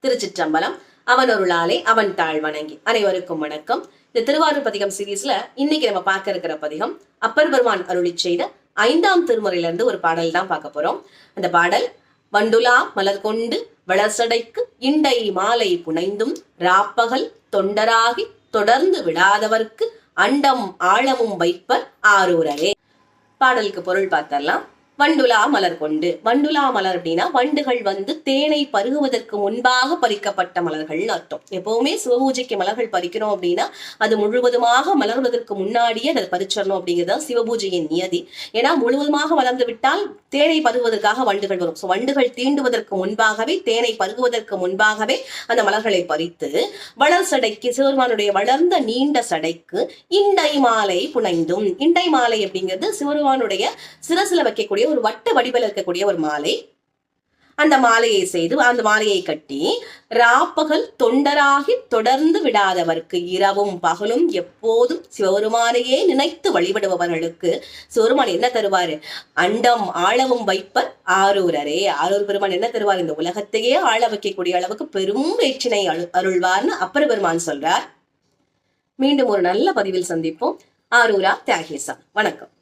திருச்சிற்றம்பலம். அவன் அருளாலே அவன் தாழ் வணங்கி. அனைவருக்கும் வணக்கம். இந்த திருவாரூர் பதிகம் சீரீஸ்ல இன்னைக்கு நம்ம பார்க்க இருக்கிற பதிகம் அப்பர் பெருமான் அருளி செய்த 5ஆம் திருமுறையில இருந்து ஒரு பாடல் தான் பார்க்க போறோம். அந்த பாடல்: வண்டுலா மலர் கொண்டு வளர்சடைக்கு இண்டை மாலை புனைந்தும் ராப்பகல் தொண்டராகி தொடர்ந்து விடாதவர்க்கு அண்டம் ஆழமும் வைப்பர் ஆரூரரே. பாடலுக்கு பொருள் பார்த்தரலாம். வண்டுலா மலர் கொண்டு, வண்டுலா மலர் அப்படின்னா வண்டுகள் தேனை பருகுவதற்கு முன்பாக பறிக்கப்பட்ட மலர்கள் அர்த்தம். எப்பவுமே சிவபூஜைக்கு மலர்கள் பறிக்கிறோம் அப்படின்னா அது முழுவதுமாக மலர்வதற்கு முன்னாடியே அதை பறிச்சிடணும் அப்படிங்கிறது சிவபூஜையின் நியதி. ஏன்னா முழுவதுமாக வளர்ந்து விட்டால் தேனை பருகுவதற்காக வண்டுகள் வரும். ஸோ வண்டுகள் தீண்டுவதற்கு முன்பாகவே, தேனை பருகுவதற்கு முன்பாகவே அந்த மலர்களை பறித்து வளர் சடைக்கு, சிவபெருமானுடைய வளர்ந்த நீண்ட சடைக்கு இண்டை மாலை புனைந்தும். இண்டை மாலை அப்படிங்கிறது சிவபெருமானுடைய சிரசில வைக்கக்கூடிய ஒரு வட்ட வடிவில் இருக்கக்கூடிய ஒரு மாலை. அந்த மாலையை செய்து அந்த மாலையை கட்டி ராப்பகல் தொண்டராகி தொடர்ந்து விடாதவர்க்கு, இரவும் பகலும் எப்போதும் சிவபெருமானையே நினைத்து வழிபடுபவர்களுக்கு சிவபெருமான் என்ன தருவாரு? அண்டம் ஆழவும் வைப்பர் ஆரூரரே. ஆரூர் பெருமான் என்ன தருவார்? இந்த உலகத்தையே ஆழ வைக்கக்கூடிய அளவுக்கு பெரும் வேற்றினை அருள்வார்னு அப்பர் பெருமான் சொல்றார். மீண்டும் ஒரு நல்ல பதிவில் சந்திப்போம். ஆரூரா தியாகேசா. வணக்கம்.